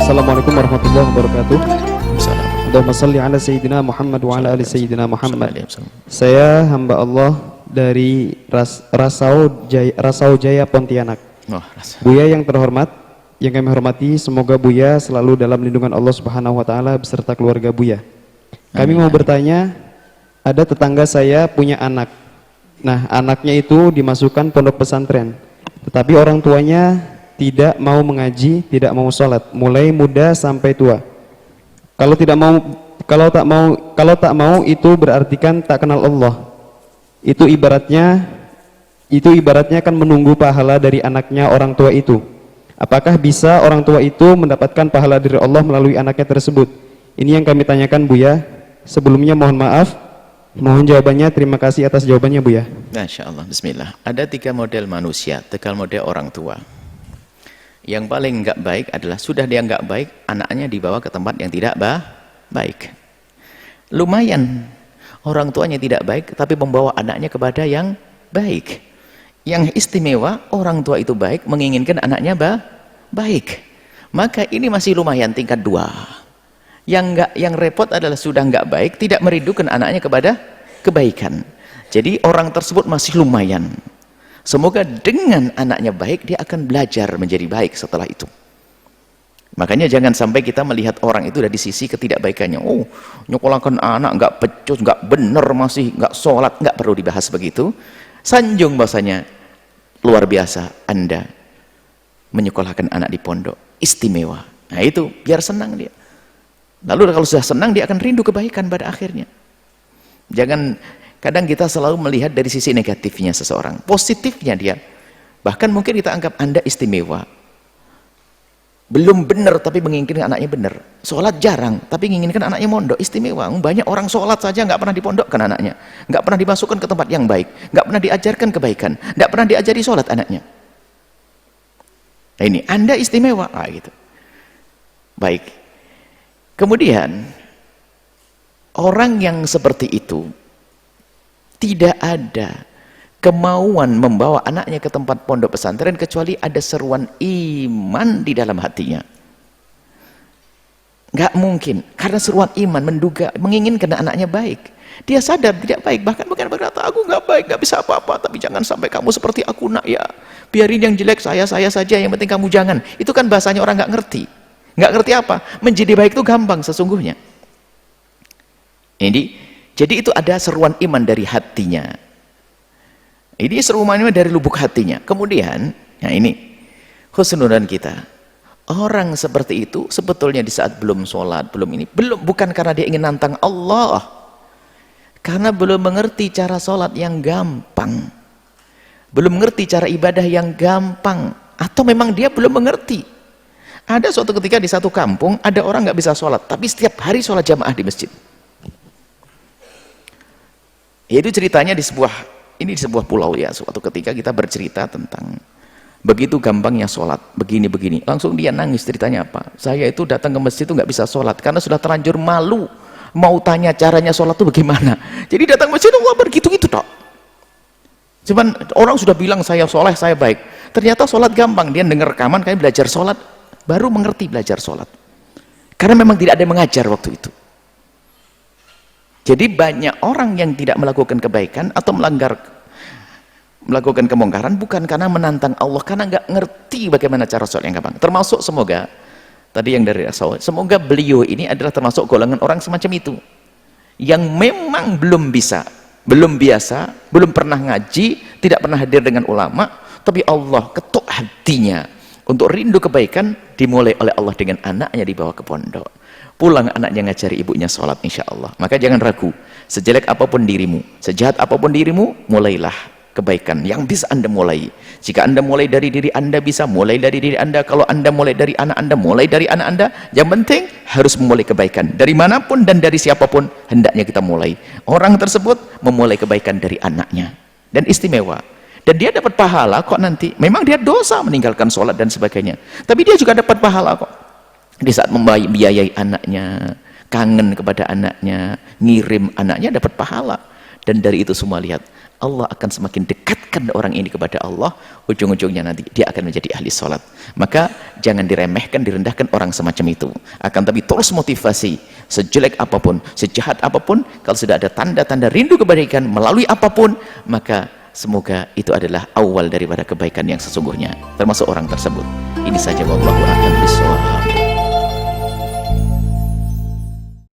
Assalamualaikum warahmatullahi wabarakatuh. Salam. Allahumma salli ala Sayyidina Muhammad wa ala ali Sayyidina Muhammad. Salam. Saya hamba Allah dari Rasau Jaya Pontianak. Oh, Buya yang terhormat, yang kami hormati, semoga Buya selalu dalam lindungan Allah Subhanahu wa taala beserta keluarga Buya. Kami mau bertanya, ada tetangga saya punya anak. Nah, anaknya itu dimasukkan pondok pesantren. Tetapi orang tuanya tidak mau mengaji, tidak mau sholat, mulai muda sampai tua. Kalau tak mau itu berarti kan tak kenal Allah. Itu ibaratnya kan menunggu pahala dari anaknya orang tua itu. Apakah bisa orang tua itu mendapatkan pahala dari Allah melalui anaknya tersebut? Ini yang kami tanyakan, Buya. Sebelumnya mohon maaf, mohon jawabannya. Terima kasih atas jawabannya, Buya. Masya Allah, bismillah. Ada 3 model manusia, 3 model orang tua. Yang paling enggak baik adalah sudah dia enggak baik, anaknya dibawa ke tempat yang tidak baik. Lumayan orang tuanya tidak baik, tapi membawa anaknya kepada yang baik. Yang istimewa, orang tua itu baik, menginginkan anaknya baik. Maka ini masih lumayan tingkat 2. Yang repot adalah sudah enggak baik, tidak merindukan anaknya kepada kebaikan. Jadi orang tersebut masih lumayan. Semoga dengan anaknya baik, dia akan belajar menjadi baik setelah itu. Makanya jangan sampai kita melihat orang itu dari sisi ketidakbaikannya. Oh, nyekolahkan anak nggak pecus, nggak bener, masih nggak sholat, nggak perlu dibahas begitu. Sanjung bahasanya, luar biasa Anda menyekolahkan anak di pondok, istimewa. Nah itu, biar senang dia. Lalu kalau sudah senang, dia akan rindu kebaikan pada akhirnya. Jangan, kadang kita selalu melihat dari sisi negatifnya seseorang, positifnya dia. Bahkan mungkin kita anggap Anda istimewa. Belum benar tapi menginginkan anaknya benar. Sholat jarang tapi menginginkan anaknya mondok, istimewa. Banyak orang sholat saja nggak pernah dipondokkan anaknya, nggak pernah dimasukkan ke tempat yang baik, nggak pernah diajarkan kebaikan, nggak pernah diajari sholat anaknya. Nah ini Anda istimewa, gitu. Baik. Kemudian orang yang seperti itu tidak ada kemauan membawa anaknya ke tempat pondok pesantren kecuali ada seruan iman di dalam hatinya. Nggak mungkin, karena seruan iman menginginkan anaknya baik. Dia sadar tidak baik, bahkan berkata, aku nggak baik, nggak bisa apa-apa, tapi jangan sampai kamu seperti aku, nak ya. Biarin yang jelek saya saja, yang penting kamu jangan. Itu kan bahasanya orang nggak ngerti. Nggak ngerti apa? Menjadi baik itu gampang sesungguhnya. Jadi itu ada seruan iman dari hatinya. Ini seruan iman dari lubuk hatinya. Kemudian, nah ini husnudzon kita. Orang seperti itu sebetulnya di saat belum sholat, bukan karena dia ingin nantang Allah, karena belum mengerti cara sholat yang gampang, belum mengerti cara ibadah yang gampang, atau memang dia belum mengerti. Ada suatu ketika di satu kampung ada orang nggak bisa sholat, tapi setiap hari sholat jamaah di masjid. Itu ceritanya di sebuah pulau ya. Suatu ketika kita bercerita tentang begitu gampangnya sholat, begini. Langsung dia nangis, ceritanya apa? Saya itu datang ke masjid itu nggak bisa sholat karena sudah terlanjur malu mau tanya caranya sholat itu bagaimana. Jadi datang ke masjid itu begitu-gitu tok. Cuman orang sudah bilang saya soleh, saya baik. Ternyata sholat gampang. Dia dengar rekaman, kayak belajar sholat, baru mengerti belajar sholat. Karena memang tidak ada yang mengajar waktu itu. Jadi banyak orang yang tidak melakukan kebaikan atau melakukan kemungkaran bukan karena menantang Allah, karena nggak ngerti bagaimana cara sholat yang gampang. Termasuk semoga tadi yang dari Rasul, semoga beliau ini adalah termasuk golongan orang semacam itu yang memang belum bisa, belum biasa, belum pernah ngaji, tidak pernah hadir dengan ulama, tapi Allah ketuk hatinya untuk rindu kebaikan, dimulai oleh Allah dengan anaknya dibawa ke pondok. Pulang anaknya ngajari ibunya sholat, insya Allah. Maka jangan ragu, sejelek apapun dirimu, sejahat apapun dirimu, mulailah kebaikan yang bisa Anda mulai. Jika Anda mulai dari diri Anda, bisa mulai dari diri Anda. Kalau Anda mulai dari anak Anda, mulai dari anak Anda. Yang penting harus memulai kebaikan dari manapun dan dari siapapun, hendaknya kita mulai. Orang tersebut memulai kebaikan dari anaknya, dan istimewa. Dan dia dapat pahala kok nanti. Memang dia dosa meninggalkan sholat dan sebagainya, tapi dia juga dapat pahala kok di saat membiayai anaknya, kangen kepada anaknya, ngirim anaknya, dapat pahala. Dan dari itu semua lihat, Allah akan semakin dekatkan orang ini kepada Allah, ujung-ujungnya nanti dia akan menjadi ahli sholat. Maka jangan diremehkan, direndahkan orang semacam itu. Akan tapi terus motivasi, sejelek apapun, sejahat apapun, kalau sudah ada tanda-tanda rindu kebaikan melalui apapun, maka semoga itu adalah awal daripada kebaikan yang sesungguhnya, termasuk orang tersebut. Ini saja, wallahu a'lam bishawab.